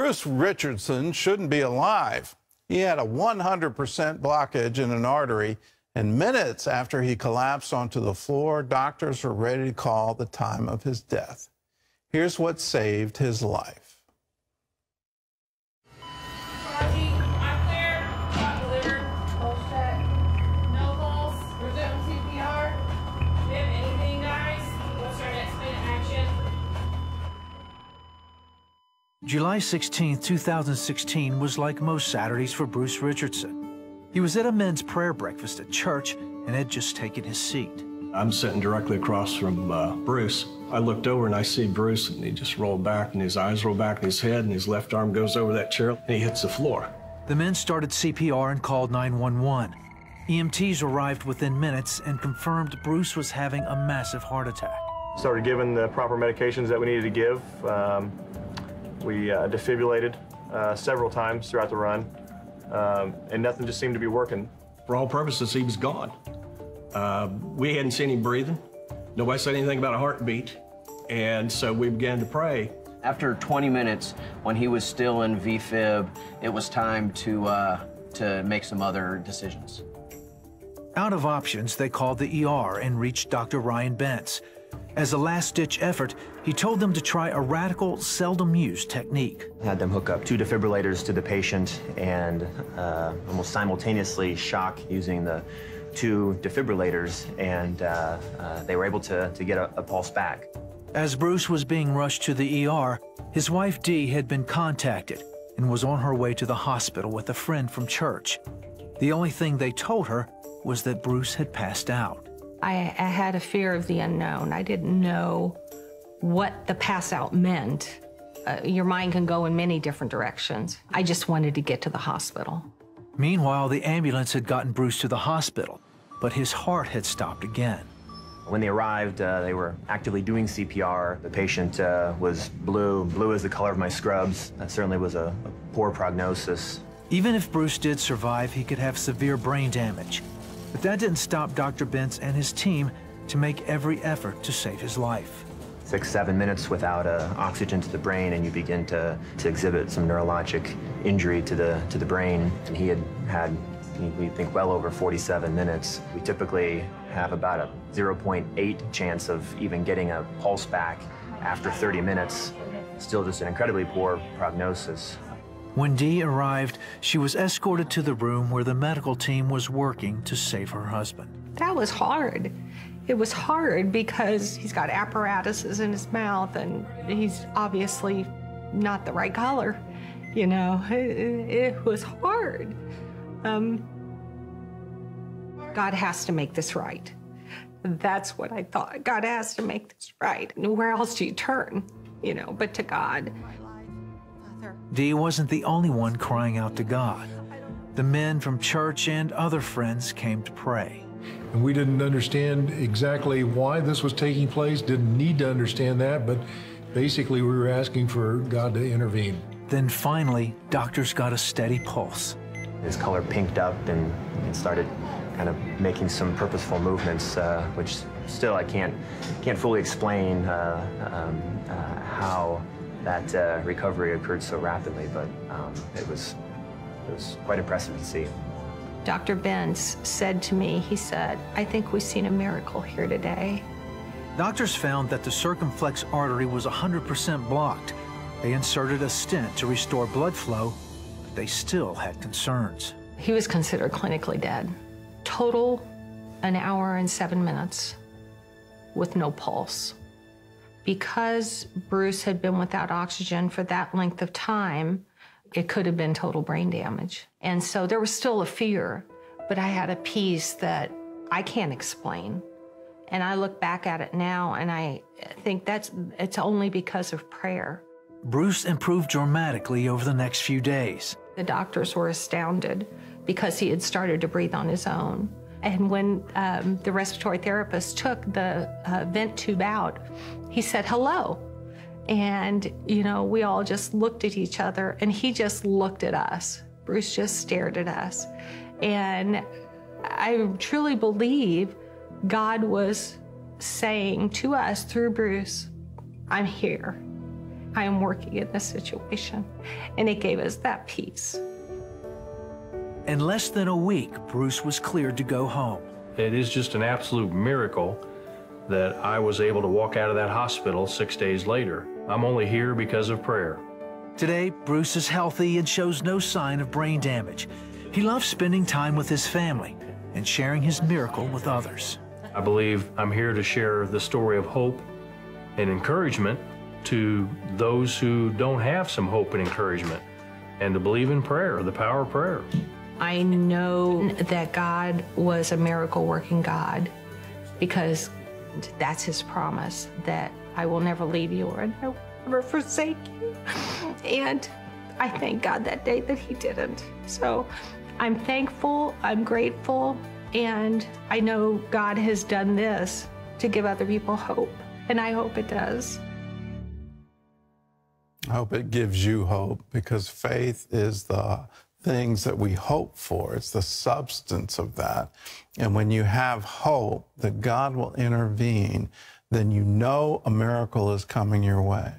Bruce Richardson shouldn't be alive. He had a 100% blockage in an artery, and minutes after he collapsed onto the floor, doctors were ready to call the time of his death. Here's what saved his life. July 16, 2016 was like most Saturdays for Bruce Richardson. He was at a men's prayer breakfast at church and had just taken his seat. I'm sitting directly across from Bruce. I looked over and I see Bruce, and he just rolled back, and his eyes roll back in his head, and his left arm goes over that chair, and he hits the floor. The men started CPR and called 911. EMTs arrived within minutes and confirmed Bruce was having a massive heart attack. Started giving the proper medications that we needed to give. We defibrillated several times throughout the run, and nothing just seemed to be working. For all purposes, he was gone. We hadn't seen him breathing. Nobody said anything about a heartbeat, and so we began to pray. After 20 minutes, when he was still in VFib, it was time to make some other decisions. Out of options, they called the ER and reached Dr. Ryan Bentz. As a last-ditch effort, he told them to try a radical, seldom-used technique. Had them hook up 2 defibrillators to the patient and almost simultaneously shock using the 2 defibrillators, and they were able to get a pulse back. As Bruce was being rushed to the ER, his wife Dee had been contacted and was on her way to the hospital with a friend from church. The only thing they told her was that Bruce had passed out. I had a fear of the unknown. I didn't know what the pass out meant. Your mind can go in many different directions. I just wanted to get to the hospital. Meanwhile, the ambulance had gotten Bruce to the hospital, but his heart had stopped again. When they arrived, they were actively doing CPR. The patient was blue as the color of my scrubs. That certainly was a poor prognosis. Even if Bruce did survive, he could have severe brain damage. But that didn't stop Dr. Bentz and his team to make every effort to save his life. 6-7 minutes without oxygen to the brain, and you begin to exhibit some neurologic injury to the brain. And he had, we think, well over 47 minutes. We typically have about a 0.8 chance of even getting a pulse back after 30 minutes. Still just an incredibly poor prognosis. When Dee arrived, she was escorted to the room where the medical team was working to save her husband. That was hard. It was hard because he's got apparatuses in his mouth and he's obviously not the right color. You know, it was hard. God has to make this right. That's what I thought. God has to make this right. Where else do you turn, you know, but to God. Dee wasn't the only one crying out to God. The men from church and other friends came to pray. And we didn't understand exactly why this was taking place, didn't need to understand that, but basically we were asking for God to intervene. Then finally, doctors got a steady pulse. His color pinked up and started kind of making some purposeful movements, which still I can't fully explain how that recovery occurred so rapidly, but it was quite impressive to see. Dr. Bentz said to me, he said, "I think we've seen a miracle here today." Doctors found that the circumflex artery was 100% blocked. They inserted a stent to restore blood flow, but they still had concerns. He was considered clinically dead. Total, 1 hour and 7 minutes with no pulse. Because Bruce had been without oxygen for that length of time, it could have been total brain damage. And so there was still a fear, but I had a peace that I can't explain. And I look back at it now and I think it's only because of prayer. Bruce improved dramatically over the next few days. The doctors were astounded because he had started to breathe on his own. And when the respiratory therapist took the vent tube out, he said, "Hello." And, you know, we all just looked at each other and he just looked at us. Bruce just stared at us. And I truly believe God was saying to us through Bruce, "I'm here." I am working in this situation. And it gave us that peace. In less than a week, Bruce was cleared to go home. It is just an absolute miracle that I was able to walk out of that hospital 6 days later. I'm only here because of prayer. Today, Bruce is healthy and shows no sign of brain damage. He loves spending time with his family and sharing his miracle with others. I believe I'm here to share the story of hope and encouragement to those who don't have some hope and encouragement, and to believe in prayer, the power of prayer. I know that God was a miracle working God because that's his promise, that I will never leave you or I will never forsake you. And I thank God that day that he didn't. So I'm thankful, I'm grateful, and I know God has done this to give other people hope, and I hope it does. I hope it gives you hope, because faith is the things that we hope for. It's the substance of that. And when you have hope that God will intervene, then you know a miracle is coming your way.